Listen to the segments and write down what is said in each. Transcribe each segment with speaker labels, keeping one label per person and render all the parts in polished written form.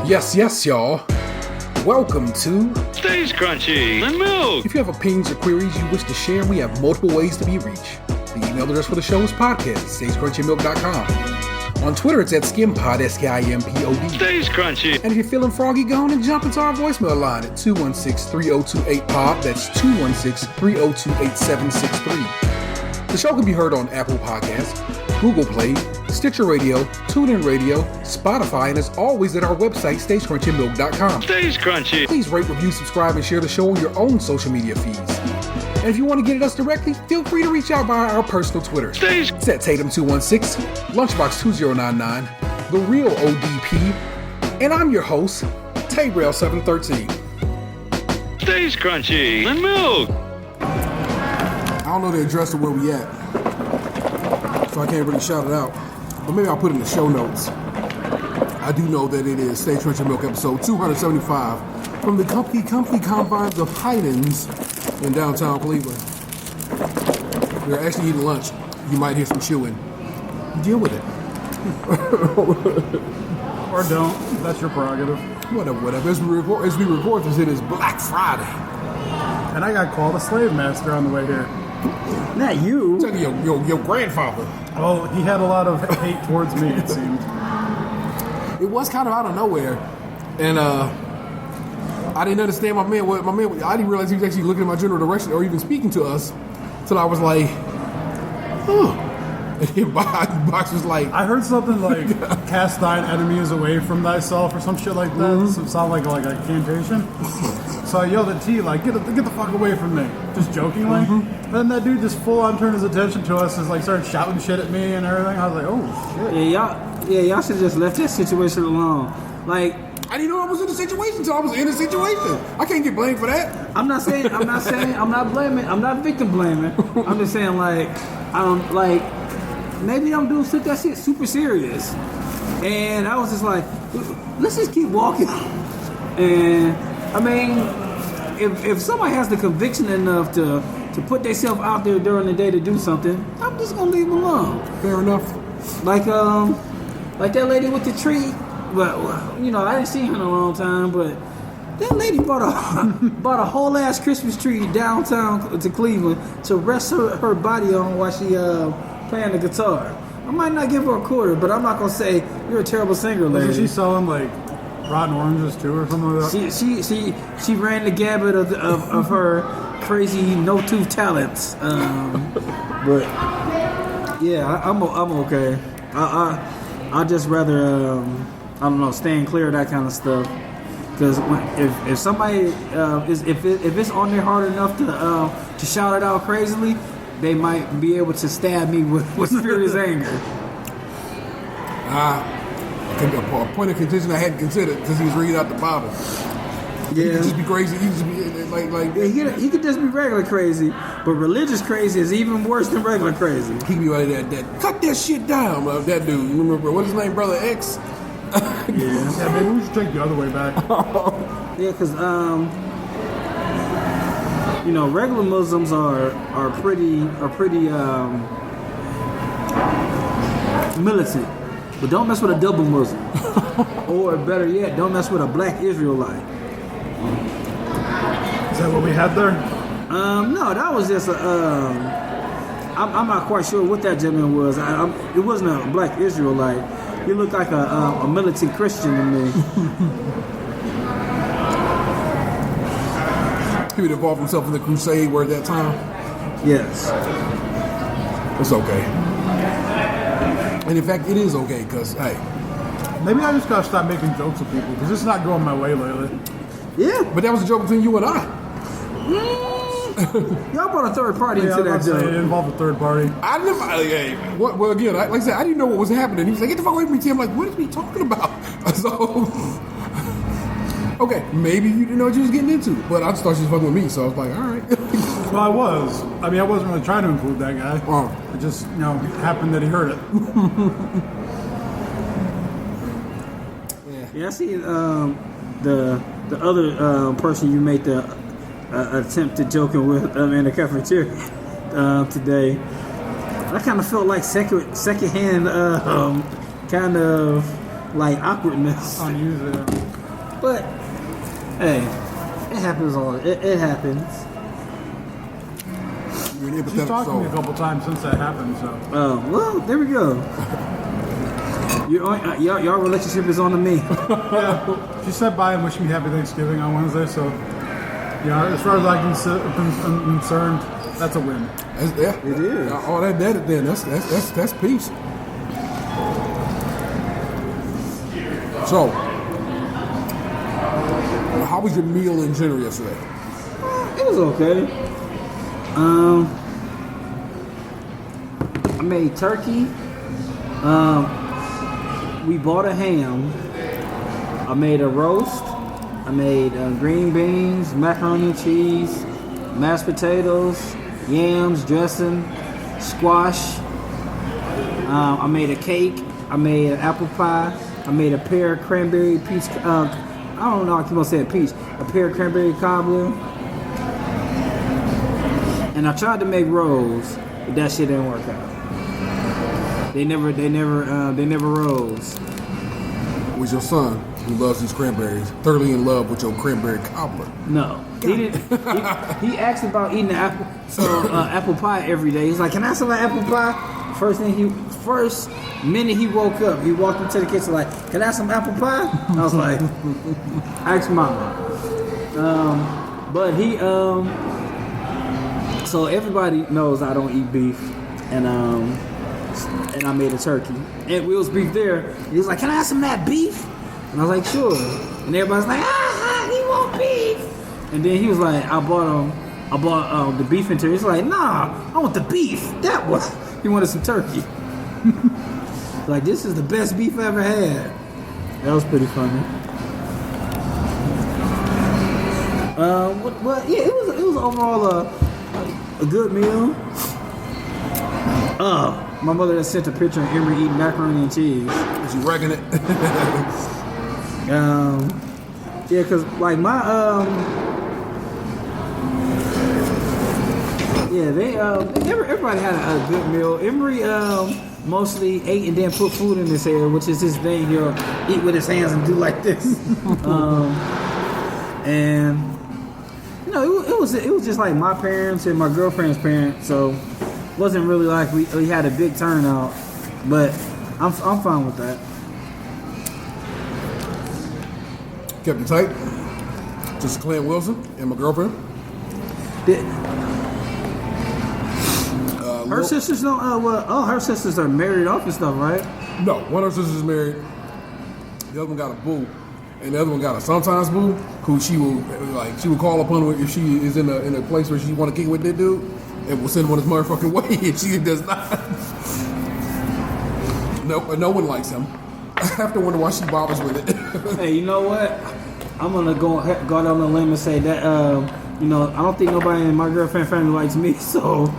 Speaker 1: Yes, y'all. Welcome to
Speaker 2: Stays Crunchy and Milk.
Speaker 1: If you have opinions or queries you wish to share, we have multiple ways to be reached. The email address for the show is podcast@stayscrunchyandmilk.com. On Twitter, it's at skimpod, SKIMPOD.
Speaker 2: Stays Crunchy.
Speaker 1: And if you're feeling froggy, go on and jump into our voicemail line at 216-3028-POD. That's 216-302-8763. The show can be heard on Apple Podcasts, Google Play, Stitcher Radio, TuneIn Radio, Spotify, and as always at our website, stayscrunchyandmilk.com.
Speaker 2: Stays Crunchy.
Speaker 1: Please rate, review, subscribe, and share the show on your own social media feeds. And if you want to get at us directly, feel free to reach out via our personal Twitter.
Speaker 2: Stays.
Speaker 1: It's at Tatum216, Lunchbox2099, The Real ODP, and I'm your host, Tabrail713.
Speaker 2: Stays Crunchy and Milk.
Speaker 1: I don't know the address of where we at, so I can't really shout it out. But maybe I'll put it in the show notes. I do know that it is Stay Crunchy Milk episode 275 from the comfy confines of Heinens in downtown Cleveland. We're actually eating lunch. You might hear some chewing. Deal with it.
Speaker 3: Or don't. That's your prerogative.
Speaker 1: Whatever. As we record this, it is Black Friday.
Speaker 3: And I got called a slave master on the way here.
Speaker 4: Not you.
Speaker 1: Tell your grandfather.
Speaker 3: Well, he had a lot of hate towards me, it seemed.
Speaker 1: It was kind of out of nowhere. And I didn't understand my man. I didn't realize he was actually looking in my general direction or even speaking to us. Till I was like, oh. And then Box was like,
Speaker 3: I heard something like, cast thine enemies away from thyself or some shit like that.
Speaker 1: Mm-hmm.
Speaker 3: Some sound like a incantation. So I yelled at T, like, get the fuck away from me. Just jokingly.
Speaker 1: Mm-hmm.
Speaker 3: And then that dude just full on turned his attention to us and like started shouting shit at me and everything. I was like, oh shit.
Speaker 4: Y'all should have just left that situation alone. Like,
Speaker 1: I didn't know I was in a situation until I was in a situation. I can't get blamed for that.
Speaker 4: I'm not blaming, I'm not victim blaming. I'm just saying, like, maybe them dudes took that shit super serious. And I was just like, let's just keep walking. And I mean, if somebody has the conviction enough to put themselves out there during the day to do something, I'm just gonna leave them alone.
Speaker 1: Fair enough.
Speaker 4: Like that lady with the tree. Well, you know, I didn't see her in a long time, but that lady bought a whole ass Christmas tree downtown to Cleveland to rest her body on while she playing the guitar. I might not give her a quarter, but I'm not gonna say you're a terrible singer, lady.
Speaker 3: Wasn't she selling like rotten oranges too or something like that?
Speaker 4: She ran the gambit of her crazy no tooth talents. But yeah, I'm okay. I just rather I don't know, staying clear of that kind of stuff. Because if somebody if it's on their hard enough to shout it out crazily, they might be able to stab me with furious anger.
Speaker 1: A point of contention I hadn't considered because he was reading out the Bible.
Speaker 4: Yeah.
Speaker 1: He could just be crazy. He could just be like
Speaker 4: he could just be regular crazy, but religious crazy is even worse than regular crazy.
Speaker 1: He could be like that. Cut that shit down, that dude. You remember what's his name, Brother X?
Speaker 3: Yeah, maybe we should take the other way back.
Speaker 4: Yeah, because you know, regular Muslims are pretty militant, but don't mess with a double Muslim, or better yet, don't mess with a black Israelite.
Speaker 3: Is that what we had there?
Speaker 4: No, that was just I'm not quite sure what that gentleman was. It wasn't a black Israelite. He looked like a militant Christian to me.
Speaker 1: He would involve himself in the crusade where at that time.
Speaker 4: Yes.
Speaker 1: It's okay. And in fact, it is okay because, hey.
Speaker 3: Maybe I just gotta stop making jokes with people because it's not going my way lately.
Speaker 4: Yeah.
Speaker 1: But that was a joke between you and I.
Speaker 4: Y'all brought a third party into that joke.
Speaker 3: It involved a third party.
Speaker 1: I never. Well, again, like I said, I didn't know what was happening. He was like, "Get the fuck away from me, Tim." I'm like, what is he talking about? So, okay, maybe you didn't know what you was getting into, but I just thought she was fucking with me, so I was like, all right.
Speaker 3: Well, I was. I mean, I wasn't really trying to include that guy.
Speaker 1: Oh.
Speaker 3: It just, happened that he heard it.
Speaker 4: Yeah, I see the other person you made the attempted joking with in the cafeteria today. I kind of felt like secondhand kind of like awkwardness.
Speaker 3: Unusual.
Speaker 4: But hey, it happens it happens.
Speaker 1: You're an
Speaker 3: She's
Speaker 1: empathetic
Speaker 3: talked to me a
Speaker 1: soul.
Speaker 3: couple times since that happened, so.
Speaker 4: Well, there we go. Y'all relationship is on to me.
Speaker 3: Yeah, she said bye and wished me happy Thanksgiving on Wednesday, so, yeah, as far as I'm concerned, that's a win.
Speaker 1: Yeah,
Speaker 4: It is.
Speaker 1: All that then. That's peace. So, how was your meal in general yesterday?
Speaker 4: It was okay. I made turkey. We bought a ham. I made a roast. I made green beans, macaroni and cheese, mashed potatoes, yams, dressing, squash. I made a cake. I made an apple pie. I made a pear cranberry peach. I don't know. I keep on saying peach. A pear cranberry cobbler. And I tried to make rolls, but that shit didn't work out. They never rose.
Speaker 1: Was your son, who loves these cranberries, thoroughly in love with your cranberry cobbler?
Speaker 4: No, he didn't. He asked about eating the apple pie every day. He's like, "Can I have some apple pie?" First minute he woke up, he walked into the kitchen like, "Can I have some apple pie?" I was like, "Ask mama." But he so everybody knows I don't eat beef, and I made a turkey. And we was beef there. He was like, "Can I have some of that beef?" And I was like, "Sure." And everybody's like, he want beef. And then he was like, I bought the beef and turkey. He's like, "Nah, I want the beef." He wanted some turkey. Like, this is the best beef I ever had. That was pretty funny. Yeah, it was overall a good meal. My mother had sent a picture of Emery eating macaroni and cheese.
Speaker 1: Was you wrecking it?
Speaker 4: Yeah, cause like my everybody had a good meal. Emery mostly ate and then put food in his hair, which is his thing. He'll eat with his hands and do like this. And you know, it was just like my parents and my girlfriend's parents, so it wasn't really like we had a big turnout. But I'm fine with that.
Speaker 1: Kept it tight. Just Clint Wilson and my girlfriend.
Speaker 4: Her sisters don't. Her sisters are married off and stuff, right?
Speaker 1: No, one of her sisters is married. The other one got a boo, and the other one got a sometimes boo, who she will call upon her if she is in a place where she want to kick with that dude, and will send him on his motherfucking way, and she does not. No one likes him. I have to wonder why she bothers with it.
Speaker 4: Hey, you know what? I'm gonna go down on a limb and say that I don't think nobody in my girlfriend family likes me, so.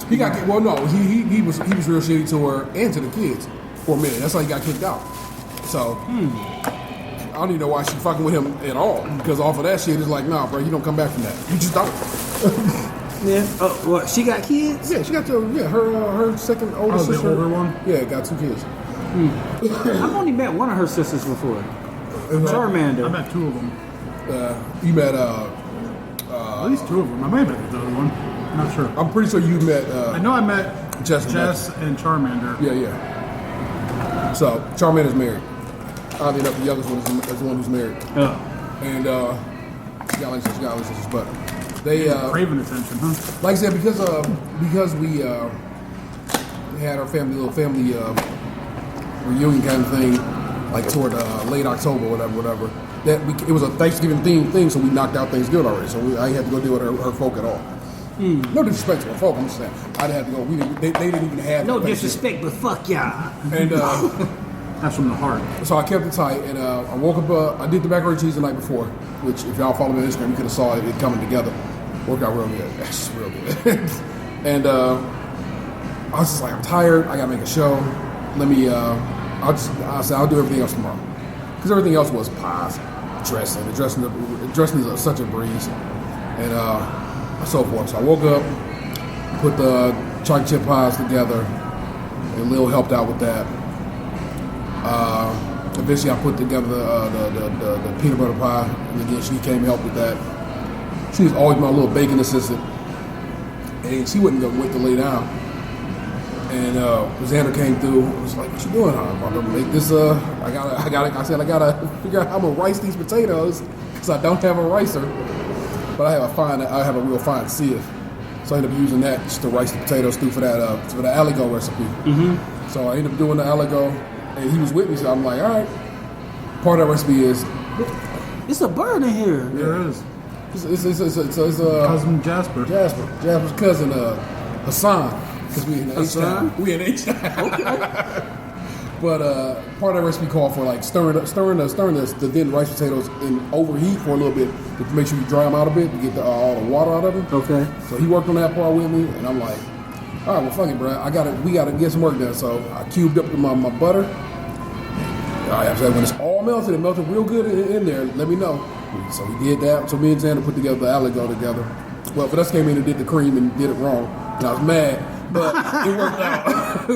Speaker 1: He was real shitty to her and to the kids for a minute. That's how he got kicked out. So I don't even know why she fucking with him at all. Because off of that shit, it's like, nah, bro, you don't come back from that. You just don't.
Speaker 4: Yeah. What? She got kids?
Speaker 1: Yeah, she got her second oldest sister.
Speaker 3: The older one?
Speaker 1: Yeah, got 2 kids.
Speaker 4: I've only met one of her sisters before. Charmander.
Speaker 3: I met 2 of them.
Speaker 1: You met
Speaker 3: At least 2 of them. I may have met the other one. I'm not sure.
Speaker 1: I'm pretty sure you met
Speaker 3: I know I met
Speaker 1: Jess
Speaker 3: and Charmander.
Speaker 1: Yeah. So Charmander's married. Oddly enough, the youngest one is the one who's married.
Speaker 4: Oh.
Speaker 1: And she got like sisters, but they
Speaker 3: Craving attention, huh?
Speaker 1: like I said, because we had our little family reunion kind of thing, like toward late October, whatever. It was a Thanksgiving themed thing, so we knocked out Thanksgiving already. So I had to go deal with her folk at all. No disrespect to her folk, I'm just saying I didn't have to go. They didn't even have
Speaker 4: No disrespect, but fuck y'all.
Speaker 1: And
Speaker 3: That's from the heart.
Speaker 1: so I kept it tight, and I woke up. I did the macaroni and cheese the night before, which if y'all follow me on Instagram, you could have saw it coming together. Worked out real good. That's real good. And I was just like, I'm tired. I gotta make a show. Let me. I said I'll do everything else tomorrow, because everything else was pies, dressing. The dressing is such a breeze, and so forth. So I woke up, put the chocolate chip pies together, and Lil helped out with that. eventually I put together the peanut butter pie, and again she came and helped with that. She was always my little baking assistant, and she wouldn't wait to lay down. And Xander came through and was like, "What you doing? I'm gonna make this. I gotta figure out how I'm gonna rice these potatoes because I don't have a ricer, but I have a real fine sieve. So I ended up using that just to rice the potatoes through for the Aligot recipe. Mm-hmm. So I ended up doing the Aligot, and he was with me. So I'm like, all right. Part of that recipe is
Speaker 4: it's a bird in here.
Speaker 3: There it is.
Speaker 1: It's
Speaker 3: Cousin Jasper.
Speaker 1: Jasper's cousin Hassan. Because we in H-Town. We in H-Town.
Speaker 4: Okay.
Speaker 1: But part of that recipe called for like stirring the then rice potatoes in overheat for a little bit to make sure you dry them out a bit to get all the water out of them.
Speaker 4: Okay.
Speaker 1: So he worked on that part with me, and I'm like, all right, well, fuck it, bro. We gotta get some work done. So I cubed up my butter. I said when it's all melted, it melted real good in there. Let me know. So we did that. So me and Xander put together the Aligot together. Well, Vanessa came in and did the cream and did it wrong, and I was mad, but it worked out.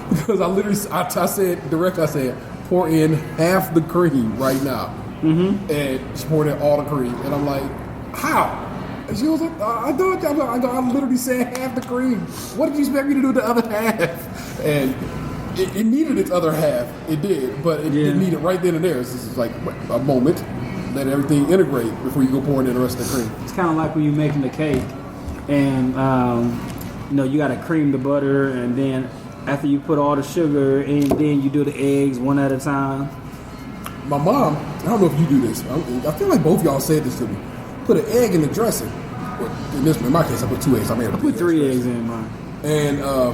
Speaker 1: Because I literally, I said, pour in half the cream right now. Mm-hmm. And she poured in all the cream. And I'm like, how? And she was like, I literally said half the cream. What did you expect me to do the other half? And it needed its other half. It did. But it needed right then and there. So this is like a moment. Let everything integrate before you go pouring in the rest of the cream.
Speaker 4: It's kind of like when you're making the cake. And, you got to cream the butter and then after you put all the sugar and then you do the eggs one at a time.
Speaker 1: My mom, I don't know if you do this. I feel like both y'all said this to me. Put an egg in the dressing. In my case, I put 2 eggs. I
Speaker 4: put 3 eggs in mine.
Speaker 1: And I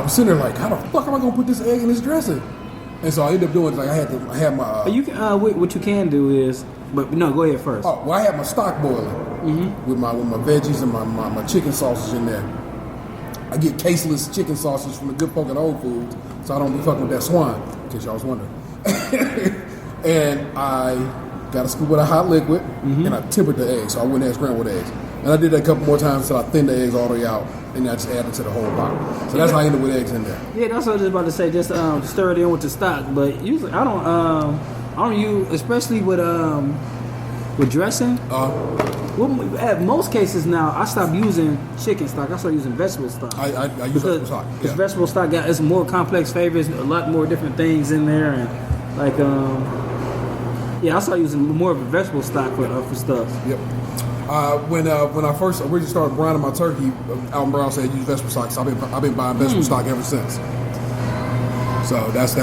Speaker 1: was sitting there like, how the fuck am I gonna put this egg in this dressing? And so I ended up doing like I had my.
Speaker 4: You can what you can do is, but no, go ahead first.
Speaker 1: Oh, well, I had my stock boiling with my veggies and my chicken sausage in there. I get tasteless chicken sausage from the good folk at Whole Foods, so I don't be fucking with that swine, in case y'all was wondering. And I got a scoop of the hot liquid, and I tempered the eggs, so I wouldn't have scrambled eggs. And I did that a couple more times until I thinned the eggs all the way out, and I just added to the whole pot. So that's how I ended up with eggs in there.
Speaker 4: Yeah, that's what I was just about to say. Just stir it in with the stock, but usually I don't use, especially with dressing. Well, at most cases now, I stopped using chicken stock. I started using vegetable stock.
Speaker 1: I use vegetable stock.
Speaker 4: Because vegetable stock got it's more complex flavors, a lot more different things in there, and like I started using more of a vegetable stock for stuff.
Speaker 1: Yep. When I first originally started brining my turkey, Alton Brown said use vegetable stock. So I've been buying vegetable stock ever since. So that's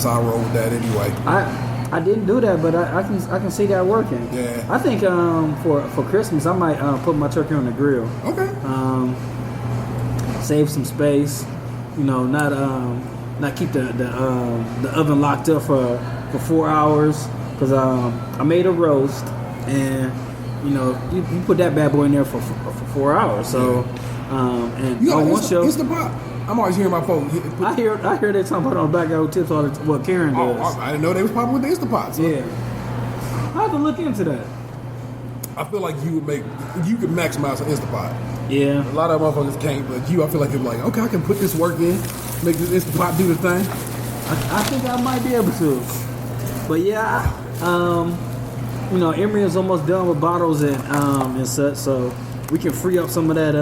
Speaker 1: how I roll with that anyway.
Speaker 4: I didn't do that, but I can see that working.
Speaker 1: Yeah.
Speaker 4: I think for Christmas I might put my turkey on the grill.
Speaker 1: Okay.
Speaker 4: Save some space, not keep the oven locked up for 4 hours because I made a roast and you put that bad boy in there for 4 hours. So and
Speaker 1: you
Speaker 4: on one show
Speaker 1: it's the pot. I'm always hearing my folks.
Speaker 4: I hear they talking about on Black Guy Who Tips all the what Karen does.
Speaker 1: I didn't know they was popping with the Instapot. So.
Speaker 4: Yeah, I have to look into that.
Speaker 1: I feel like you could maximize an Instapot.
Speaker 4: Yeah,
Speaker 1: a lot of motherfuckers can't, but I feel like you're like, okay, I can put this work in, make this Instapot do the thing.
Speaker 4: I think I might be able to. But yeah, Emery is almost done with bottles and such, so we can free up some of that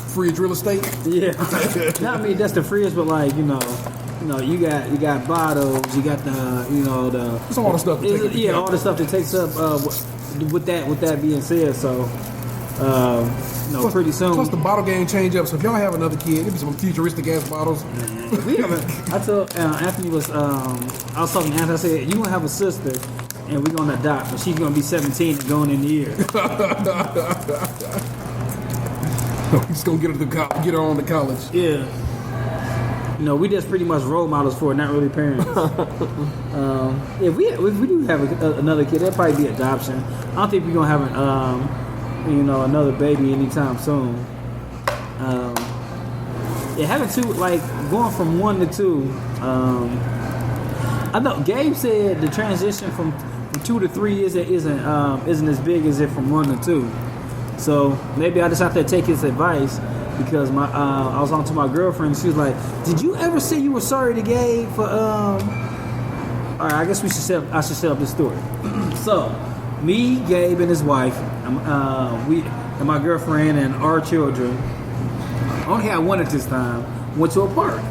Speaker 1: fridge real estate.
Speaker 4: Yeah, not me. That's the fridge, but like you got bottles. You got the
Speaker 1: It's all the stuff.
Speaker 4: All the stuff that takes up. With that being said, so plus, pretty soon.
Speaker 1: Plus the bottle game change up. So if y'all have another kid, there'll be some futuristic ass bottles.
Speaker 4: We haven't. I told Anthony I was talking to Anthony. I said you gonna have a sister, and we're gonna adopt, but she's gonna be 17 and going in the year.
Speaker 1: We're just gonna get her on to college.
Speaker 4: Yeah. We just pretty much role models for it, not really parents. If we do have another kid, that'd probably be adoption. I don't think we're gonna have another baby anytime soon. Having two, like going from 1 to 2. I know Gabe said the transition from 2 to 3 isn't as big as it from 1 to 2. So maybe I just have to take his advice because I was on to my girlfriend. And she was like, "Did you ever say you were sorry to Gabe for?" All right, I guess I should set up this story. So, me, Gabe, and his wife, we and my girlfriend and our children. I only had one at this time. Went to a park,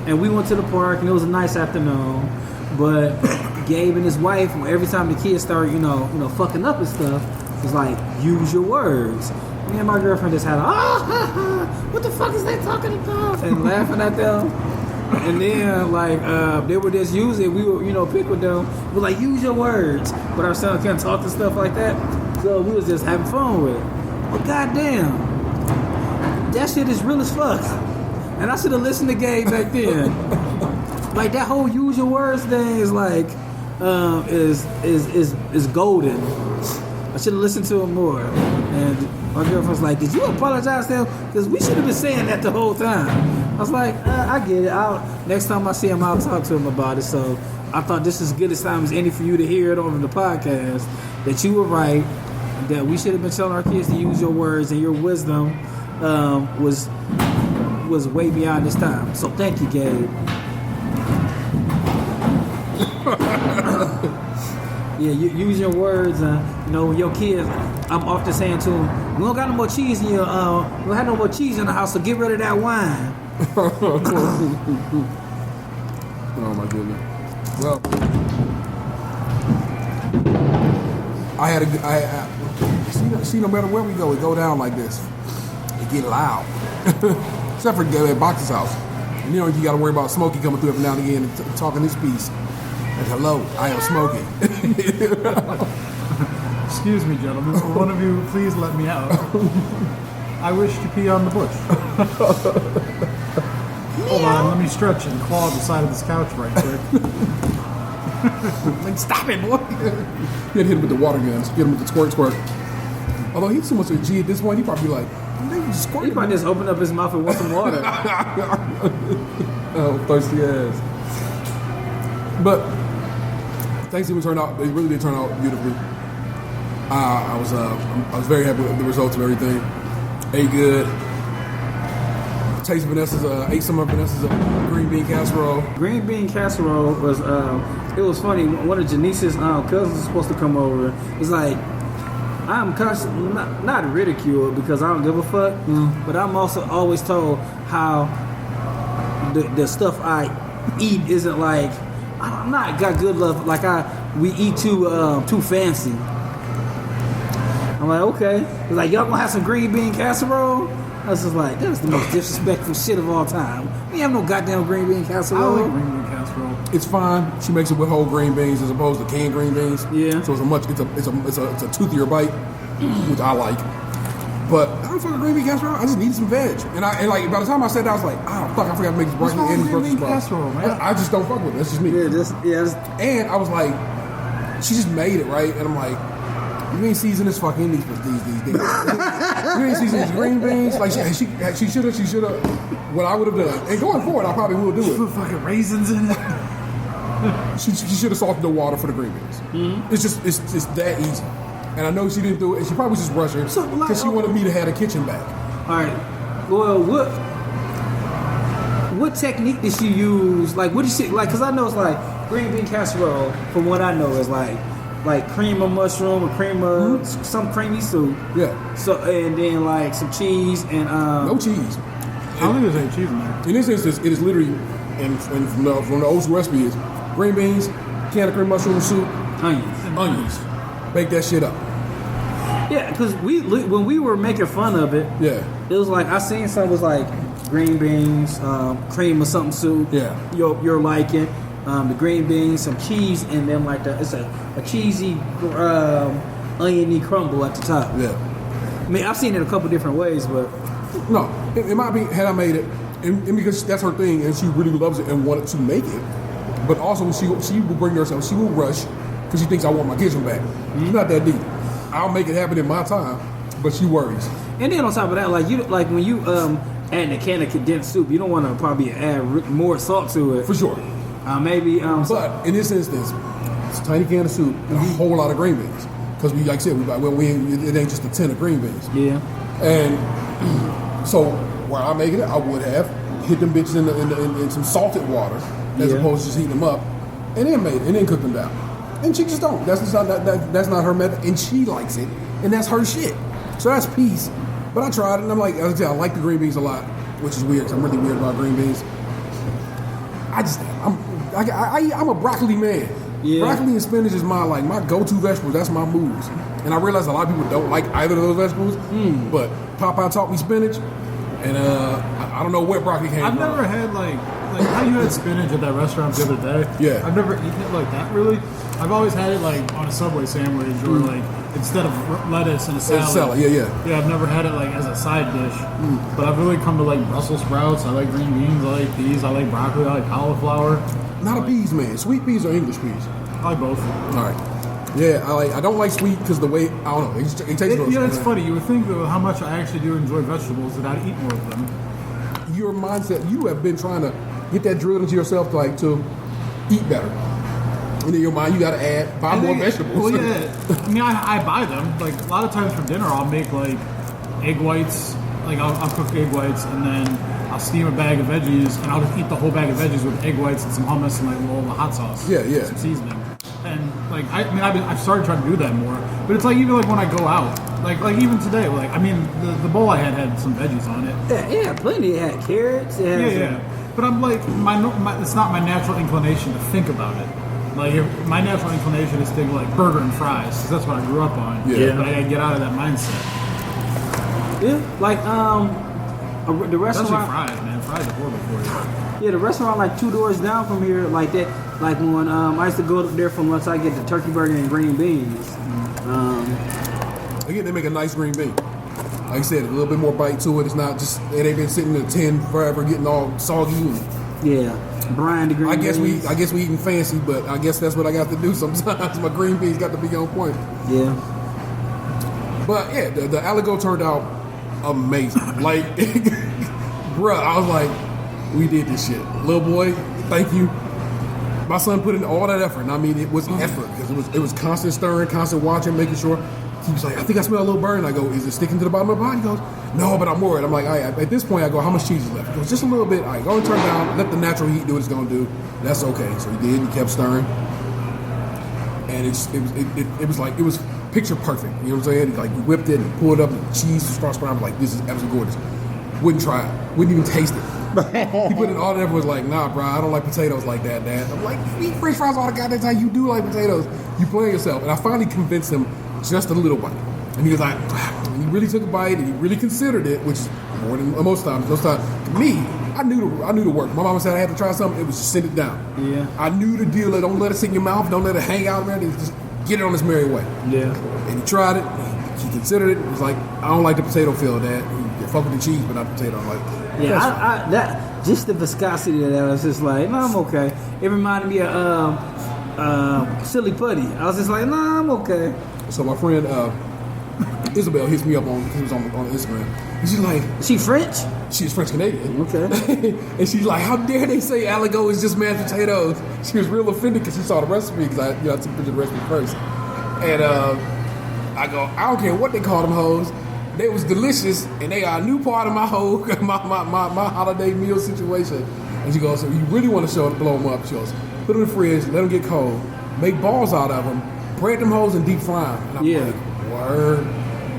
Speaker 4: and we went to the park, and it was a nice afternoon. But Gabe and his wife, every time the kids start, fucking up and stuff, was like, use your words. Me and my girlfriend just had what the fuck is they talking about? And laughing at them. And then, they were just using, we were, pick with them. We're like, use your words. But our son can't talk to stuff like that. So we was just having fun with it. But goddamn, that shit is real as fuck. And I should have listened to Gabe back then. Like, that whole use your words thing is like, is golden. I should have listened to him more. And my girlfriend's like, did you apologize to him? Because we should have been saying that the whole time. I was like, I get it. Next time I see him, I'll talk to him about it. So I thought this is as good a time as any for you to hear it over the podcast, that you were right, that we should have been telling our kids to use your words, and your wisdom was way beyond this time. So thank you, Gabe. Yeah, you use your words, when your kids, I'm often saying to them, we don't got no more cheese in your, we don't have no more cheese in the house, so get rid of that wine.
Speaker 1: Oh my goodness. Well, see, no matter where we go down like this. It get loud. Except for at Box's house. And you got to worry about Smokey coming through every now and again and talking his piece. And hello, I am Smokey.
Speaker 3: Excuse me, gentlemen. Will one of you please let me out? I wish to pee on the bush. Hold on, let me stretch and claw the side of this couch right quick.
Speaker 1: Like, stop it, boy. You hit him with the water guns. Get him with the squirt. Although he's so much of a G at this point, he probably be like,
Speaker 4: he probably just open up his mouth and want some water.
Speaker 1: Oh, thirsty ass. But Thanksgiving turned out, it really did turn out beautifully. I was very happy with the results of everything. Ate good. Ate some of Vanessa's green bean casserole.
Speaker 4: Green bean casserole was, it was funny. One of Janice's cousins was supposed to come over. It's like, I'm constantly not ridiculed because I don't give a fuck, but I'm also always told how the stuff I eat isn't like, I'm not got good love, like we eat too fancy. I'm like, okay. It's like, y'all gonna have some green bean casserole? I was just like, that's the most disrespectful shit of all time. We have no goddamn green bean casserole.
Speaker 3: I like green bean casserole.
Speaker 1: It's fine. She makes it with whole green beans as opposed to canned green beans.
Speaker 4: Yeah.
Speaker 1: So it's a toothier bite, which I like. But I don't fucking green bean casserole. I just needed some veg. And like by the time I said that, I was like, oh fuck, I forgot to make this breakfast and this
Speaker 3: green bean casserole, man.
Speaker 1: I just don't fuck with it. That's just me. And I was like, she just made it, right? And I'm like, you ain't seasoning this fucking these things. You ain't seasoning these green beans. Like she should have. What I would have done, and going forward, I probably will do it.
Speaker 3: Put fucking raisins in it.
Speaker 1: She should have salted the water for the green beans. Mm-hmm. It's just that easy. And I know she didn't do it. And she probably was just rushing because she wanted me to have the kitchen back.
Speaker 4: All right. Well, what technique did she use? Like, what did she like? Because I know it's like green bean casserole. From what I know, is like cream of mushroom or cream of some creamy soup. Yeah. So and then like some cheese and
Speaker 1: no cheese.
Speaker 3: I don't think there's any cheese in there.
Speaker 1: In this instance, it is literally and from the old school recipe is green beans, can of cream mushroom soup, onions. Bake that shit up.
Speaker 4: Yeah, because when we were making fun of it, it was like I seen some was like green beans, cream or something soup. Yeah, you're liking. The green beans, some cheese, and then like it's a cheesy oniony crumble at the top. Yeah, I mean I've seen it a couple different ways, but
Speaker 1: no, it might be had I made it, and because that's her thing, and she really loves it and wanted to make it, but also she will bring herself, she will rush because she thinks I want my kitchen back. It's not that deep. I'll make it happen in my time, but she worries.
Speaker 4: And then on top of that, like when you add a can of condensed soup, you don't want to probably add more salt to it
Speaker 1: for sure.
Speaker 4: Maybe.
Speaker 1: But in this instance, it's a tiny can of soup and a whole lot of green beans. Because we, like I said, it ain't just a tin of green beans.
Speaker 4: Yeah.
Speaker 1: And so where I'm making it, I would have hit them bitches in some salted water as opposed to just heating them up, and then made it, and then cooked them down. And she just don't. That's not her method, and she likes it, and that's her shit. So that's peace. But I tried it, and I'm like, as I said, I like the green beans a lot, which is weird, because I'm really weird about green beans. I'm a broccoli man. Yeah. Broccoli and spinach is my go-to vegetables. That's my moves. And I realize a lot of people don't like either of those vegetables. But Popeye taught me spinach, and I don't know where broccoli came from.
Speaker 3: I've never had like how you had spinach at that restaurant the other day.
Speaker 1: Yeah.
Speaker 3: I've never eaten it like that really. I've always had it like on a Subway sandwich or like instead of lettuce in a salad.
Speaker 1: Yeah.
Speaker 3: Yeah, I've never had it like as a side dish. But I've really come to like Brussels sprouts. I like green beans. I like peas. I like broccoli. I like cauliflower.
Speaker 1: Not a peas man. Sweet peas or English peas?
Speaker 3: I like both.
Speaker 1: All right. Yeah, I don't like sweet because the way, I don't know, it tastes gross.
Speaker 3: Yeah, it's funny. You would think of how much I actually do enjoy vegetables that I'd eat more of them.
Speaker 1: Your mindset, you have been trying to get that drilled into yourself to eat better. And in your mind, you got to buy more vegetables.
Speaker 3: Well, yeah. I mean, I buy them. Like, a lot of times for dinner, I'll make, like, egg whites. Like, I'll cook egg whites, and then I'll steam a bag of veggies, and I'll just eat the whole bag of veggies with egg whites and some hummus and, like, a little hot sauce.
Speaker 1: Yeah.
Speaker 3: Some seasoning. And, like, I've started trying to do that more. But it's, like, even, like, when I go out. Like even today, like, I mean, the bowl I had some veggies on it.
Speaker 4: Yeah, plenty. It had carrots.
Speaker 3: Yeah. But I'm like, it's not my natural inclination to think about it. Like, my natural inclination is to think like burger and fries, because that's what I grew up on.
Speaker 1: Yeah.
Speaker 3: But I gotta get out of that mindset.
Speaker 4: Yeah, like the restaurant.
Speaker 3: Especially fries, man. Fries are horrible for you.
Speaker 4: Yeah, the restaurant like 2 doors down from here, like that. Like when I used to go there from lunch, I get the turkey burger and green beans.
Speaker 1: Again, they make a nice green bean. Like I said, a little bit more bite to it. It's not just, it ain't been sitting in a tin forever getting all soggy.
Speaker 4: Brine the green beans.
Speaker 1: I guess we eating fancy, but I guess that's what I got to do sometimes. My green beans got to be on point.
Speaker 4: Yeah.
Speaker 1: But yeah, the Aligot turned out amazing. Like, bruh, I was like, we did this shit. Little boy, thank you. My son put in all that effort, and I mean, it was effort, because it was constant stirring, constant watching, making sure. He was like, I think I smell a little burn. I go, is it sticking to the bottom of the pot? He goes, no, but I'm worried. I'm like, all right, at this point, I go, how much cheese is left? He goes, just a little bit. All right, go and turn down, let the natural heat do what it's going to do. That's okay. So he did. He kept stirring. And it was picture perfect. You know what I'm saying? Like, we whipped it and pulled it up, and the cheese starts sprouting. I'm like, this is absolutely gorgeous. Wouldn't try it. Wouldn't even taste it. He put it all in. Was like, nah, bro, I don't like potatoes like that, Dad. I'm like, you eat French fries all the goddamn time. You do like potatoes. You play yourself. And I finally convinced him just a little bite. And he was like, and he really took a bite and he really considered it, which is more than most times. Me, I knew the work. My mama said I had to try something. It was just sit it down. Yeah. I knew the deal. Don't let it sit in your mouth. Don't let it hang out there. Just get it on its merry way. Yeah. And he tried it. He considered it. He was like, I don't like the potato feel, Dad. You fuck with the cheese, but not the potato. I'm like,
Speaker 4: yeah, that just the viscosity of that was just like, no, I'm okay. It reminded me of Silly Putty. I was just like, no, I'm okay.
Speaker 1: So my friend Isabel hits me up on Instagram. And she's like,
Speaker 4: she French?
Speaker 1: She's French Canadian.
Speaker 4: Okay.
Speaker 1: And she's like, how dare they say Aligot is just mashed potatoes? She was real offended because she saw the recipe, because I took a picture of the recipe first. And I go, I don't care what they call them hoes. They was delicious, and they are a new part of my whole my holiday meal situation. And she goes, so you really want to blow them up? She goes, put them in the fridge, let them get cold, make balls out of them, bread them hoes and deep fry them. And I'm like, word.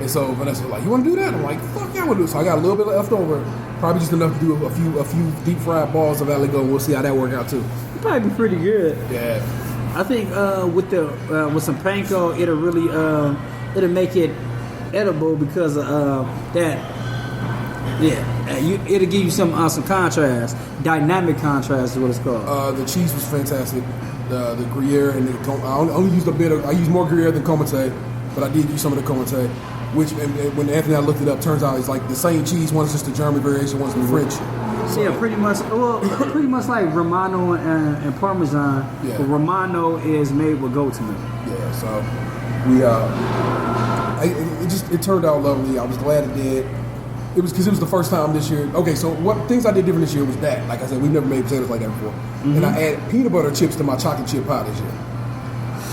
Speaker 1: And so Vanessa was like, you want to do that? I'm like, fuck yeah, I want to do it. So I got a little bit left over, probably just enough to do a few deep fried balls of Aligot, and we'll see how that work out too.
Speaker 4: It'll probably be pretty good.
Speaker 1: Yeah.
Speaker 4: I think with some panko, it'll really it'll make it edible because of that. Yeah, it'll give you some contrast. Dynamic contrast is what it's called.
Speaker 1: The cheese was fantastic. The Gruyere and I only used I used more Gruyere than Comté, but I did use some of the Comté. Which, and when Anthony and I looked it up, turns out it's like the same cheese. One's just the German variation, one's the French.
Speaker 4: So, yeah, pretty much. Well, pretty much like Romano and Parmesan. Yeah. But Romano is made with goat's milk.
Speaker 1: Yeah. So we it turned out lovely. I was glad it did. It was because it was the first time this year. Okay, so what things I did different this year was that, like I said, we've never made potatoes like that before. Mm-hmm. And I added peanut butter chips to my chocolate chip pie this year.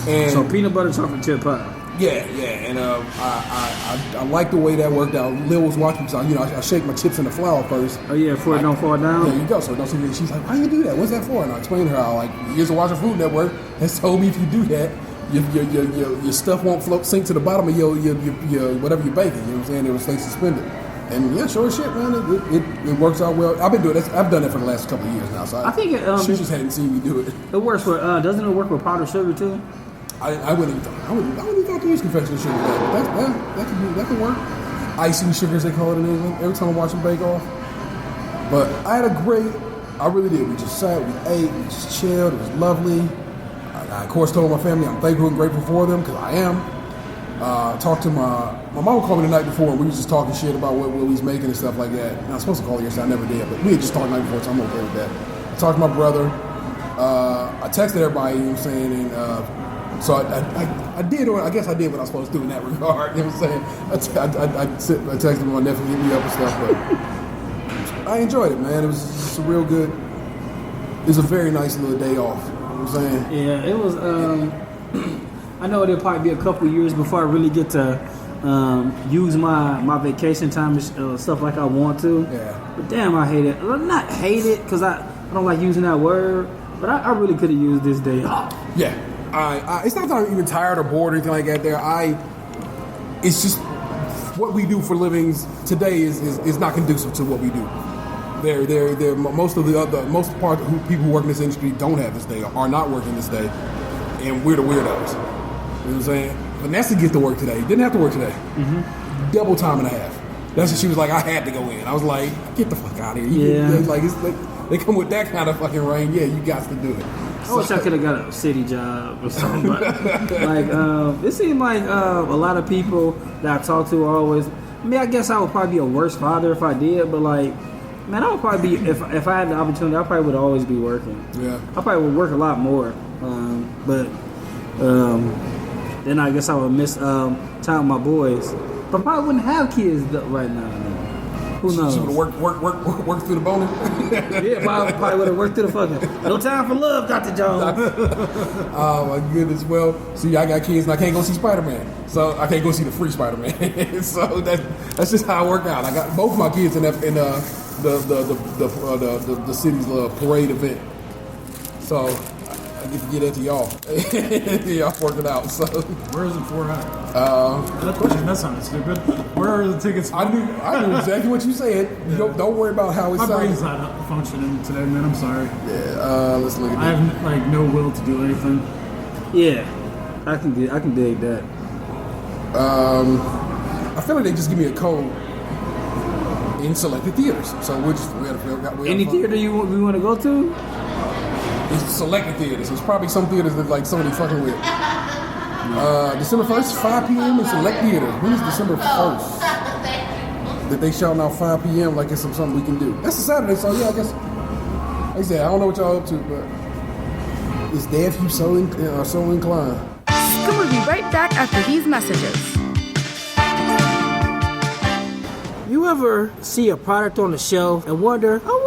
Speaker 1: And
Speaker 4: so peanut butter chocolate chip pie.
Speaker 1: Yeah, and I like the way that worked out. Lil was watching, so I shake my chips in the flour first.
Speaker 4: Oh yeah, before it don't fall down.
Speaker 1: There you go. So it don't see me. She's like, "Why you do that? What's that for?" And I explained to her, years of watching Food Network has told me if you do that, your stuff won't sink to the bottom of your whatever you're baking. You know what I'm saying? It will stay suspended. And yeah, sure as shit, man. It works out well. I've been doing this. I've done it for the last couple of years now. So
Speaker 4: I think
Speaker 1: she just hadn't seen me do it.
Speaker 4: It works with. Doesn't it work with powdered sugar too?
Speaker 1: I wouldn't even thought to use confectionery sugar. That could work. Icing sugar, as they call it in England. Every time I watch them bake off. But I had I really did. We just sat, we ate, we just chilled. It was lovely. I of course told my family I'm thankful and grateful for them because I am. Talked to my mom called me the night before and we was just talking shit about what we was making and stuff like that. And I was supposed to call her yesterday, I never did, but we had just talked the night before, so I'm okay with that. I talked to my brother. I texted everybody, you know what I'm saying, and so I did, or I guess I did what I was supposed to do in that regard. You know what I'm saying? I texted my nephew, hit me up and stuff, but I enjoyed it, man. It was just a real good. It was a very nice little day off. You know what I'm saying?
Speaker 4: Yeah, it was. I know it'll probably be a couple years before I really get to use my vacation time and stuff like I want to.
Speaker 1: Yeah.
Speaker 4: But damn, I hate it. Well, not hate it because I don't like using that word, but I really could have used this day off.
Speaker 1: Yeah. It's not that I'm even tired or bored or anything like that. It's just what we do for livings today is not conducive to what we do. Most part of people who work in this industry don't have this day, are not working this day, and we're the weirdos. You know what I'm saying? Vanessa gets to work today. Didn't have to work today. Mm-hmm. Double time and a half. That's what she was like. I had to go in. I was like, get the fuck out of here. They come with that kind of fucking rain. Yeah, you got to do it.
Speaker 4: I wish I could have got a city job or something. But it seemed like a lot of people that I talk to are always. I mean, I guess I would probably be a worse father if I did, but man, I would probably be if I had the opportunity. I probably would always be working.
Speaker 1: Yeah, I
Speaker 4: probably would work a lot more. Then I guess I would miss time with my boys. But I probably wouldn't have kids right now. Who knows?
Speaker 1: She would have worked through the boning.
Speaker 4: Yeah, probably would have worked through the fucking. No time for love, Dr. Jones.
Speaker 1: Oh my goodness. Well, see, I got kids and I can't go see Spider-Man, so I can't go see the free Spider-Man. So that's just how I work out. I got both my kids in the city's parade event. So I get to get into y'all. Y'all working out. So
Speaker 3: where is it for at? That question, that sounded stupid. Where are the tickets?
Speaker 1: I knew exactly what you said.
Speaker 3: Yeah.
Speaker 1: Don't worry about how it sounds.
Speaker 3: My brain's not functioning today, man. I'm sorry.
Speaker 1: Yeah. Let's look at
Speaker 3: I have no will to do anything.
Speaker 4: Yeah, I can dig that.
Speaker 1: I feel like they just give me a code in selected theaters. So we
Speaker 4: any theater we want to go to?
Speaker 1: It's selected theaters. It's probably some theaters that like somebody fucking with. December 1st, 5 p.m. in select theaters. When is December 1st? That they shouting out 5 p.m. like it's something we can do. That's a Saturday, so yeah, I guess. Like I said, I don't know what y'all up to, but it's there if you so inclined.
Speaker 5: We'll be right back after these messages.
Speaker 4: You ever see a product on the shelf and wonder how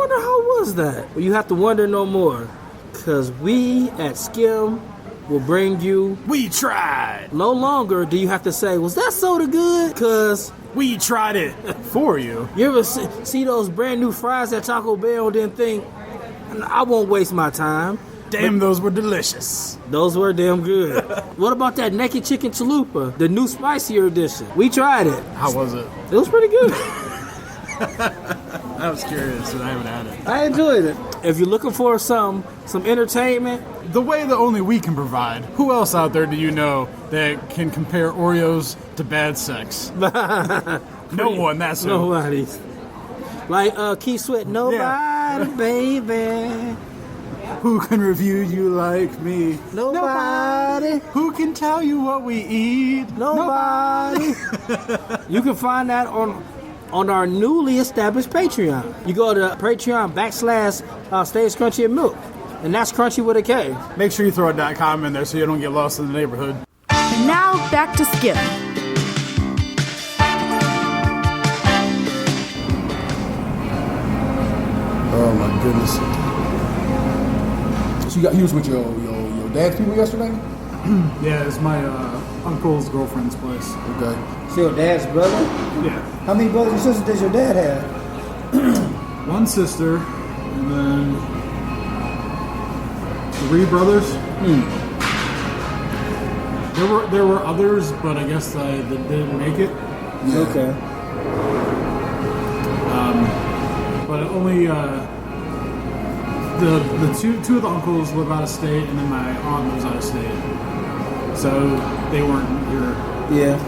Speaker 4: was that? Well, you have to wonder no more, because we at Skim will bring you
Speaker 3: We Tried.
Speaker 4: No longer do you have to say, was that soda good? Because
Speaker 3: we tried it for you.
Speaker 4: You ever see those brand new fries at Taco Bell and then think, I won't waste my time.
Speaker 3: Damn, those were delicious.
Speaker 4: Those were damn good. What about that naked chicken chalupa, the new spicier edition? We tried it.
Speaker 3: How was it?
Speaker 4: It was pretty good.
Speaker 3: I was curious, and I haven't had it.
Speaker 4: I enjoyed it. If you're looking for some entertainment,
Speaker 3: the way that only we can provide, who else out there do you know that can compare Oreos to bad sex? No one, that's
Speaker 4: nobody. Like Keith Sweat, nobody, baby.
Speaker 3: Who can review you like me?
Speaker 4: Nobody.
Speaker 3: Who can tell you what we eat?
Speaker 4: Nobody. You can find that on our newly established Patreon. You go to Patreon / Stays Crunchy and Milk. And that's Crunchy with a K.
Speaker 3: Make sure you throw a .com in there so you don't get lost in the neighborhood.
Speaker 5: And now back to Skim.
Speaker 1: Oh my goodness. So you was with your dad's people yesterday?
Speaker 3: Yeah, it's my uncle's girlfriend's place.
Speaker 1: Okay.
Speaker 4: So your dad's brother?
Speaker 3: Yeah.
Speaker 4: How many brothers and sisters does your dad have?
Speaker 3: One sister, and then 3 brothers. There were others, but I guess they didn't make it.
Speaker 1: Yeah.
Speaker 4: Okay.
Speaker 3: But only the two of the uncles live out of state, and then my aunt lives out of state. So they weren't here.
Speaker 4: Yeah.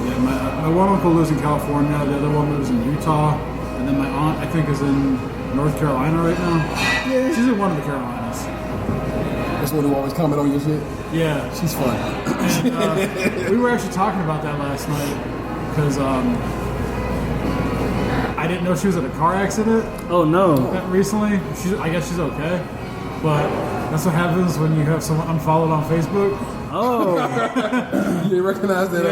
Speaker 3: Yeah, my one uncle lives in California, the other one lives in Utah, and then my aunt, I think, is in North Carolina right now.
Speaker 4: Yeah.
Speaker 3: She's in one of the Carolinas.
Speaker 1: That's one who always comment on your shit.
Speaker 3: Yeah.
Speaker 1: She's fun.
Speaker 3: And, we were actually talking about that last night because I didn't know she was in a car accident
Speaker 4: Oh no.
Speaker 3: recently. I guess she's okay, but that's what happens when you have someone unfollowed on Facebook.
Speaker 4: Oh.
Speaker 1: You didn't recognize that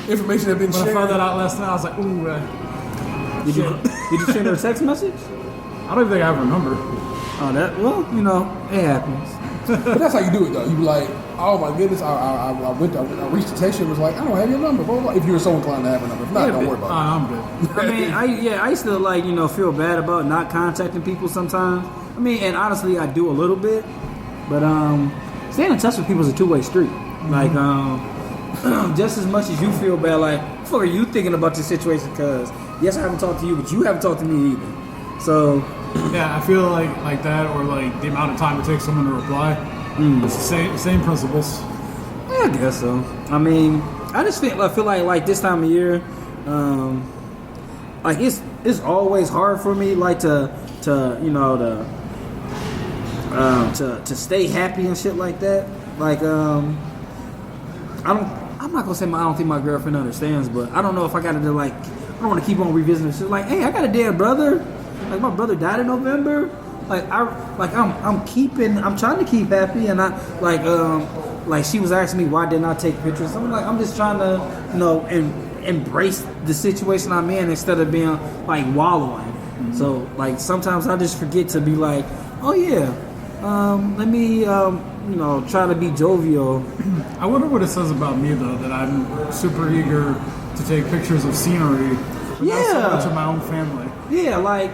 Speaker 1: information had been
Speaker 3: When
Speaker 1: shared.
Speaker 3: I found that out last night, I was like, ooh.
Speaker 4: Did you send her a text message?
Speaker 3: I don't even think I have her number.
Speaker 4: Oh, it happens.
Speaker 1: But that's how you do it, though. You be like, oh my goodness, I reached the station and was like, I don't have your number. Blah, blah, blah. If you're so inclined to have a number. If not, don't worry about it.
Speaker 3: I'm good.
Speaker 4: I mean, I used to feel bad about not contacting people sometimes. I mean, and honestly, I do a little bit, but staying in touch with people is a two-way street. Like, just as much as you feel bad, like, what are you thinking about this situation? Because yes, I haven't talked to you, but you haven't talked to me either. So
Speaker 3: yeah, I feel like that, or like the amount of time it takes someone to reply. It's the same principles.
Speaker 4: yeah, I guess so. I mean, I just feel like this time of year, like it's always hard for me, like to stay happy and shit like that. Like I'm not gonna say I don't think my girlfriend understands, but I don't know if I gotta I don't want to keep on revisiting shit. Like, hey, I got a dead brother. Like my brother died in November. I'm trying to keep happy, and like she was asking me why didn't I take pictures. I'm just trying to embrace the situation I'm in instead of being like wallowing. So like sometimes I just forget to be like, oh yeah, let me try to be jovial.
Speaker 3: I wonder what it says about me though, that I'm super eager to take pictures of scenery, but not so
Speaker 4: Yeah.
Speaker 3: much of my own family.
Speaker 4: Yeah, like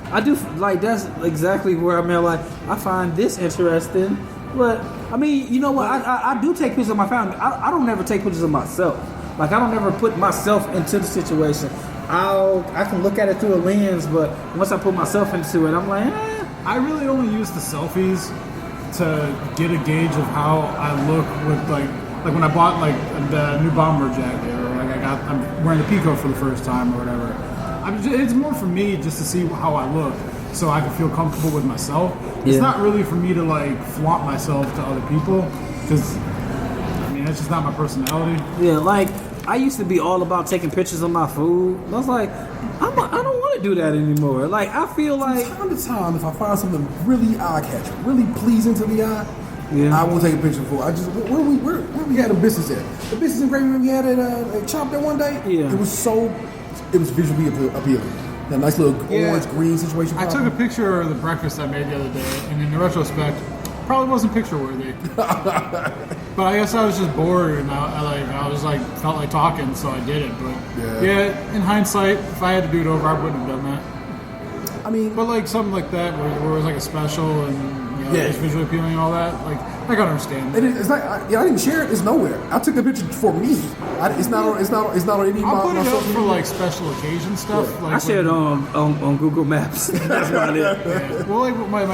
Speaker 4: I do. Like that's exactly where I'm at. Like I find this interesting, but I mean, you know what? I do take pictures of my family. I don't never take pictures of myself. Like I don't ever put myself into the situation. I can look at it through a lens, but once I put myself into it, I'm like,
Speaker 3: I really only use the selfies to get a gauge of how I look with like when I bought like the new bomber jacket, or like I'm wearing the Pico for the first time or whatever. It's more for me just to see how I look, so I can feel comfortable with myself. It's
Speaker 4: Yeah.
Speaker 3: not really for me to like flaunt myself to other people, because I mean that's just not my personality.
Speaker 4: yeah. Like I used to be all about taking pictures of my food. I was like, I don't want to do that anymore. Like I feel like
Speaker 1: Time to time, if I find something really eye-catching, really pleasing to the eye,
Speaker 4: Yeah.
Speaker 1: I will take a picture for. I just where we had a business at. The business engraving we had at Chop that one day.
Speaker 4: Yeah.
Speaker 1: It was visually appealing. That nice little orange green situation.
Speaker 3: I took a picture of the breakfast I made the other day, and in retrospect, probably wasn't picture worthy. But I guess I was just bored, and I was like felt like talking, so I did it. But yeah, in hindsight, if I had to do it over, I wouldn't have done that.
Speaker 1: I mean,
Speaker 3: But like something like that, where it was like a special and it's visually appealing and all that, like I can understand.
Speaker 1: it's not. I didn't share it. It's nowhere. I took the picture for me. It's not on any of
Speaker 3: I'll
Speaker 1: my
Speaker 3: put it up
Speaker 1: social
Speaker 3: for
Speaker 1: media.
Speaker 3: like special occasion stuff.
Speaker 1: Yeah.
Speaker 3: Like
Speaker 4: I shared on Google Maps. That's about it.
Speaker 3: Yeah. Well, like my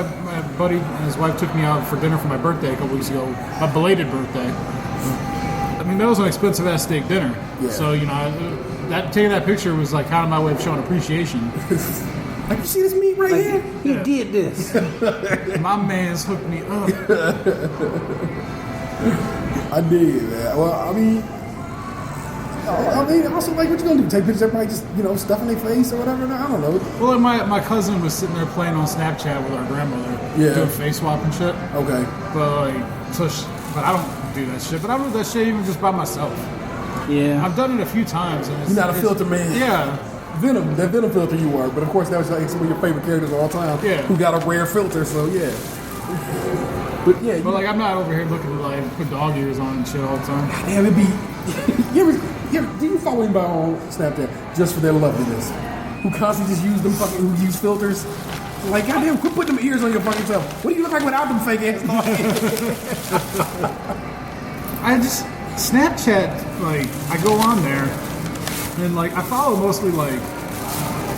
Speaker 3: buddy and his wife took me out for dinner for my birthday a couple weeks ago, my belated birthday. I mean, that was an expensive ass steak dinner.
Speaker 1: Yeah.
Speaker 3: So taking that picture was like kind of my way of showing appreciation.
Speaker 1: Like, you see this meat right here?
Speaker 4: He did this.
Speaker 3: My man's hooked me up.
Speaker 1: I did, man. Well, I mean, also, like, what you gonna do? Take pictures of everybody just, stuff in their face or whatever? I don't know.
Speaker 3: Well, like my cousin was sitting there playing on Snapchat with our grandmother, doing face swap and shit.
Speaker 1: Okay.
Speaker 3: But but I don't do that shit. But I do that shit even just by myself.
Speaker 4: Yeah.
Speaker 3: I've done it a few times. And
Speaker 1: You're not a filter man.
Speaker 3: Yeah.
Speaker 1: That Venom filter you were, but of course that was like some of your favorite characters of all time.
Speaker 3: Yeah.
Speaker 1: Who got a rare filter, so yeah. But yeah,
Speaker 3: But like, I'm not over here looking to like put dog ears on and shit all the time.
Speaker 1: damn, it'd be. Do you follow anybody on Snapchat just for their loveliness? Who constantly just use them who use filters? Like, goddamn, quit putting them ears on your fucking self. What do you look like without them fake ass?
Speaker 3: I just Snapchat, like I go on there and like I follow mostly like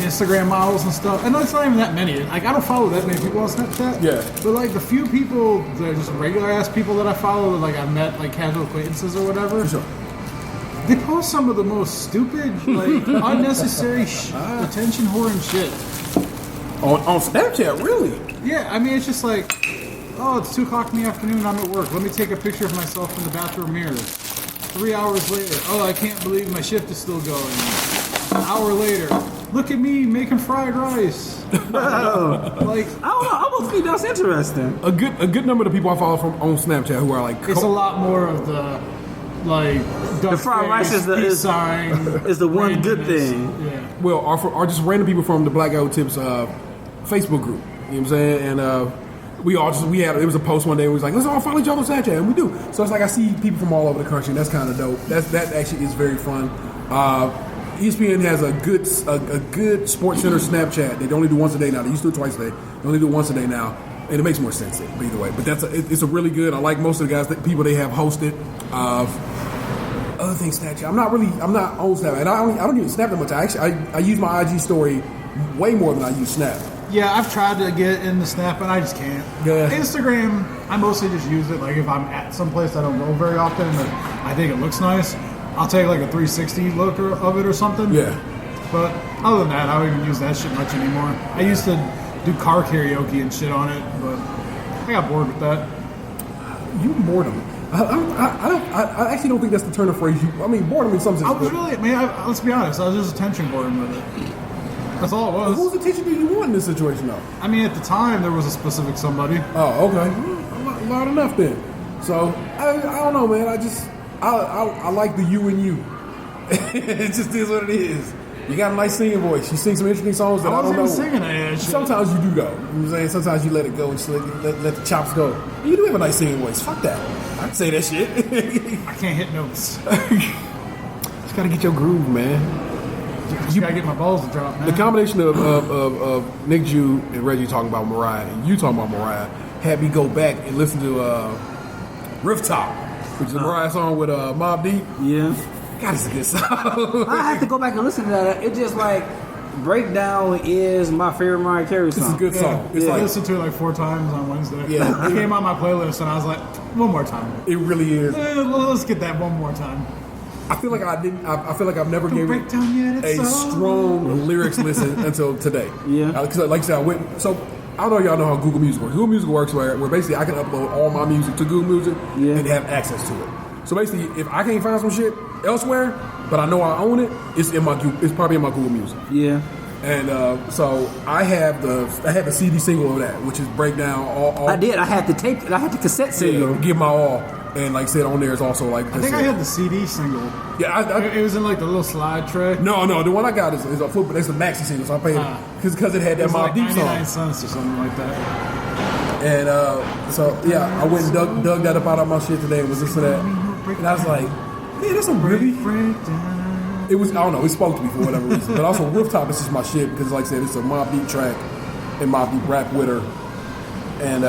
Speaker 3: Instagram models and stuff. And it's not even that many. Like I don't follow that many people on Snapchat.
Speaker 1: Yeah.
Speaker 3: But like the few people that are just regular ass people that I follow, that like I met like casual acquaintances or whatever.
Speaker 1: For sure.
Speaker 3: They post some of the most stupid, like unnecessary attention whoring shit.
Speaker 1: On Snapchat, really?
Speaker 3: Yeah, I mean it's just like, oh, it's 2:00 in the afternoon. I'm at work. Let me take a picture of myself in the bathroom mirror. 3 hours later, oh, I can't believe my shift is still going. An hour later, look at me making fried rice. Like,
Speaker 4: I don't know. I almost think that's interesting.
Speaker 1: A good number of the people I follow from on Snapchat who are like.
Speaker 3: it's a lot more of the like
Speaker 4: The fried rice is the one good thing.
Speaker 3: Yeah.
Speaker 1: Well, are just random people from the Black Guy Who Tips Facebook group. You know what I'm saying? And it was a post one day. It was like, let's all follow each other on Snapchat, and we do. So it's like I see people from all over the country, and that's kind of dope. That actually is very fun. ESPN has a good Sports Center Snapchat. They only do once a day now. They used to do it twice a day. They only do it once a day now, and it makes more sense either way. But it's a really good. I like most of the guys, people they have hosted. Other things, Snapchat. I'm not on Snapchat, and I don't even snap that much. I use my IG story way more than I use Snap.
Speaker 3: Yeah, I've tried to get into Snap, and I just can't.
Speaker 1: Yeah.
Speaker 3: Instagram, I mostly just use it like if I'm at some place I don't go very often, but I think it looks nice. I'll take like a 360 look of it or something.
Speaker 1: Yeah.
Speaker 3: But other than that, I don't even use that shit much anymore. I used to do car karaoke and shit on it, but I got bored with that.
Speaker 1: You boredom. I actually don't think that's the turn of phrase. Boredom in some sense.
Speaker 3: Let's be honest, I was just attention bored with it. That's all it was.
Speaker 1: Whose attention do you want in this situation, though?
Speaker 3: I mean, at the time, there was a specific somebody.
Speaker 1: Oh, okay. Not enough then. So, I don't know, man. I like the you and you. It just is what it is. You got a nice singing voice. You sing some interesting songs that I don't know.
Speaker 3: I wasn't even singing that shit.
Speaker 1: Sometimes you do, though. You know what I'm saying? Sometimes you let it go and just let the chops go. You do have a nice singing voice. Fuck that. I can say that shit.
Speaker 3: I can't hit notes.
Speaker 1: Just gotta get your groove, man.
Speaker 3: You gotta get my balls to drop, man.
Speaker 1: The combination of Nick Jew and Reggie talking about Mariah and you talking about Mariah had me go back and listen to Rooftop, which is a Mariah song with Mobb Deep.
Speaker 4: Yeah.
Speaker 1: God, it's a good song.
Speaker 4: I have to go back and listen to that. It just like Breakdown is my favorite Mariah Carey song.
Speaker 1: It's a good song. It's
Speaker 3: I listened to it like 4 times on Wednesday.
Speaker 1: Yeah.
Speaker 3: It came on my playlist and I was like, one more time.
Speaker 1: It really is.
Speaker 3: Let's get that one more time.
Speaker 1: I feel like I feel like I've never given
Speaker 3: Breakdown yet,
Speaker 1: a strong lyrics listen until today.
Speaker 4: Yeah.
Speaker 1: Because like I said, I don't know if y'all know how Google Music works. Google Music works where basically I can upload all my music to Google Music and have access to it. So basically, if I can't find some shit elsewhere, but I know I own it, it's probably in my Google Music.
Speaker 4: Yeah.
Speaker 1: And so I have the CD single of that, which is Breakdown. All
Speaker 4: I did. I had the tape. I had the cassette single.
Speaker 1: Give my all, and like I said on there is also like.
Speaker 3: I think I had the CD single.
Speaker 1: Yeah,
Speaker 3: it was in like the little slide tray.
Speaker 1: No, the one I got is a flip, but it's a maxi single, so I paid it because it had that Mobb Deep song.
Speaker 3: 99 cents or something like that.
Speaker 1: And so yeah, I went and dug that up out of my shit today and was listening to that, and I was like, yeah, that's a really. It was, I don't know, it spoke to me for whatever reason. But also, Rooftop is just my shit because, like I said, it's a Mobb Deep track and Mobb Deep rap with her. And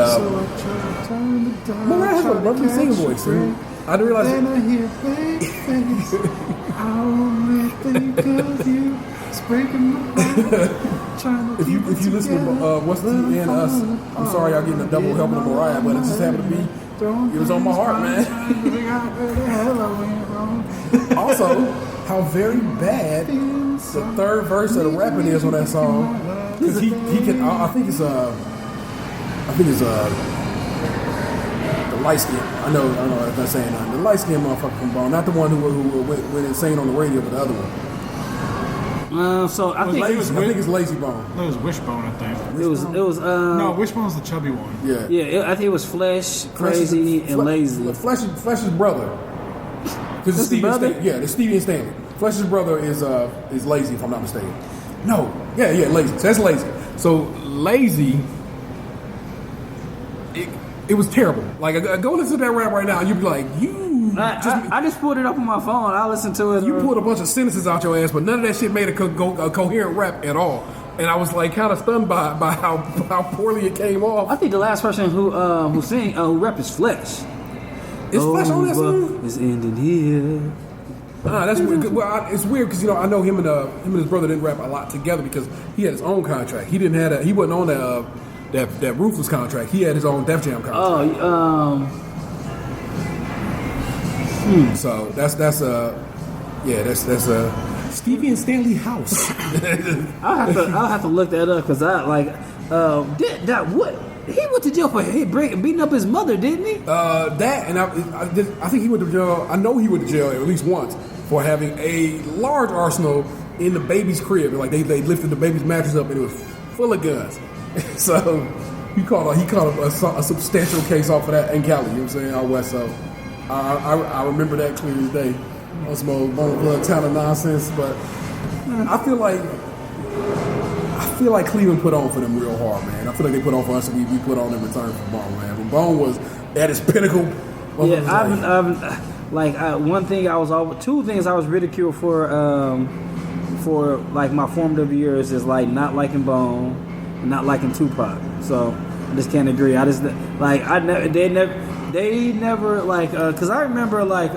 Speaker 1: Mariah has a lovely singing voice. And I didn't realize
Speaker 3: Then I hear babyface. I only think of you. It's breaking my heart.
Speaker 1: if you listen to What's the and Us, I'm sorry y'all getting a double helping of Mariah, but it just happened to be. It was on my heart, man. Also, how very bad the third verse of the rapping is on that song, because he can. I think it's the light skin. I know. I'm not saying nothing. The light skin motherfucker from Bone, not the one who went insane on the radio, but the other one.
Speaker 4: So I think
Speaker 1: I think it's Lazy Bone.
Speaker 3: It was Wishbone, I think.
Speaker 4: it was.
Speaker 3: No, Wishbone's the chubby one.
Speaker 1: Yeah.
Speaker 4: Yeah, I think it was Flesh, Crazy, and Lazy.
Speaker 1: Flesh's brother. Because it's Stevie
Speaker 4: brother?
Speaker 1: it's Stevie and Stanley. Flesh's brother is Lazy, if I'm not mistaken. No, Lazy. So that's Lazy. So Lazy, It was terrible. Like, go listen to that rap right now, and you'd be like,
Speaker 4: I just pulled it up on my phone. I listened to it.
Speaker 1: You pulled a bunch of sentences out your ass, but none of that shit made a coherent rap at all. And I was like kind of stunned by how poorly it came off.
Speaker 4: I think the last person who rap is Flesh.
Speaker 1: Is Flesh on that song?
Speaker 4: It's ending here.
Speaker 1: That's weird. Well, it's weird because I know him and his brother didn't rap a lot together because he had his own contract. He didn't have he wasn't on that Ruthless contract. He had his own Def Jam contract. So that's Stevie and Stanley House.
Speaker 4: I'll have to look that up because what he went to jail for beating up his mother, didn't he?
Speaker 1: I think he went to jail. I know he went to jail at least once for having a large arsenal in the baby's crib. Like they lifted the baby's mattress up and it was full of guns. So he caught a substantial case off of that in Cali. You know what I'm saying? Out west. So I remember that clear as day. On some old blood town of nonsense, but I feel like Cleveland put on for them real hard, man. I feel like they put on for us, and we put on in return for Bone, man. When Bone was at his pinnacle, two things I was ridiculed for like my formative years is like not liking Bone, and not liking Tupac. So I just can't agree. They never like because I remember like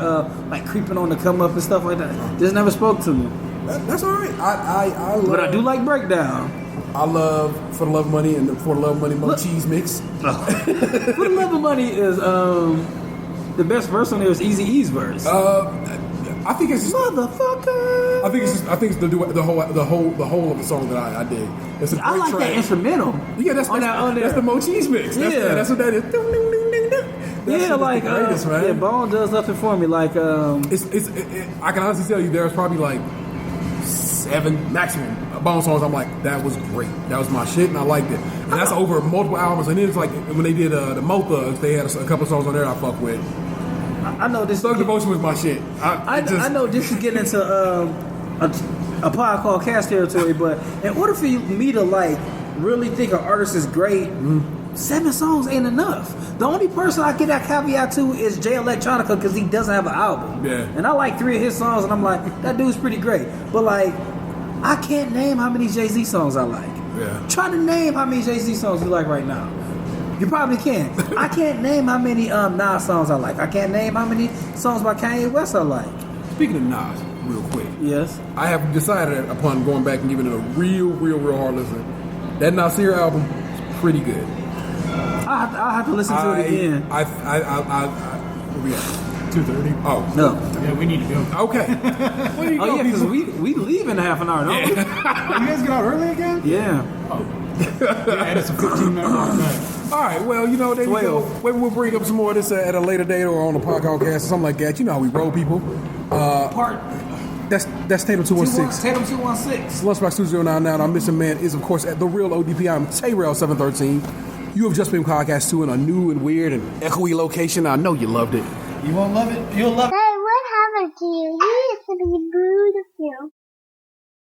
Speaker 1: creeping on the come up and stuff like that. Just never spoke to me. That's all right. I love,
Speaker 4: but I do like Breakdown.
Speaker 1: I love For the Love of Money and the For the Love of Money Mo Cheese mix.
Speaker 4: For the Love of Money is the best verse on there is Eazy-E's verse.
Speaker 1: I think it's just,
Speaker 4: motherfucker.
Speaker 1: I think it's the whole of the song that I dig. It's a great
Speaker 4: I like
Speaker 1: track.
Speaker 4: that instrumental.
Speaker 1: Yeah, that's the Mo Cheese mix. That's what that is.
Speaker 4: That's the greatest, man. Yeah, Bone does nothing for me. Like,
Speaker 1: I can honestly tell you, there's probably like 7 maximum Bone songs. I'm like, that was great. That was my shit, and I liked it. And that's over multiple albums. And then it's like when they did the Mo Thugs, they had a couple songs on there I fuck with.
Speaker 4: I know this.
Speaker 1: Thug Devotion was my shit.
Speaker 4: I know this is getting into a pod called Cast Territory, but in order for me to like really think an artist is great. 7 songs ain't enough. The only person I get that caveat to is Jay Electronica because he doesn't have an album. Yeah. And I like 3 of his songs, and I'm like, that dude's pretty great. But like, I can't name how many Jay-Z songs I like. Yeah. Try to name how many Jay-Z songs you like right now. You probably can. I can't name how many Nas songs I like. I can't name how many songs by Kanye West I like.
Speaker 1: Speaking of Nas, real quick.
Speaker 4: Yes.
Speaker 1: I have decided upon going back and giving it a real hard listen. That Nasir album is pretty good.
Speaker 4: I'll have to listen to it again.
Speaker 1: Where we at? 2:30? Oh.
Speaker 4: No.
Speaker 3: Yeah, we need to go.
Speaker 1: Okay. Where you
Speaker 4: oh,
Speaker 1: go,
Speaker 4: yeah, because we leave in a half an hour, don't we?
Speaker 3: You guys get out early again?
Speaker 4: Yeah.
Speaker 3: Oh. Yeah, it's a 15-minute walk.
Speaker 1: All right, well, there you go. Maybe we'll bring up some more of this at a later date or on the podcast or something like that. You know how we roll, people. That's Tatum 216.
Speaker 4: Tatum 216.
Speaker 1: Lunchbox 2099. Our missing man is, of course, at The Real ODP. I'm Tayrell 713. You have just been podcast 2 in a new and weird and echoey location. I know you loved it.
Speaker 3: You won't love it. You'll love it.
Speaker 6: Hey, what happened to you? You used to be beautiful.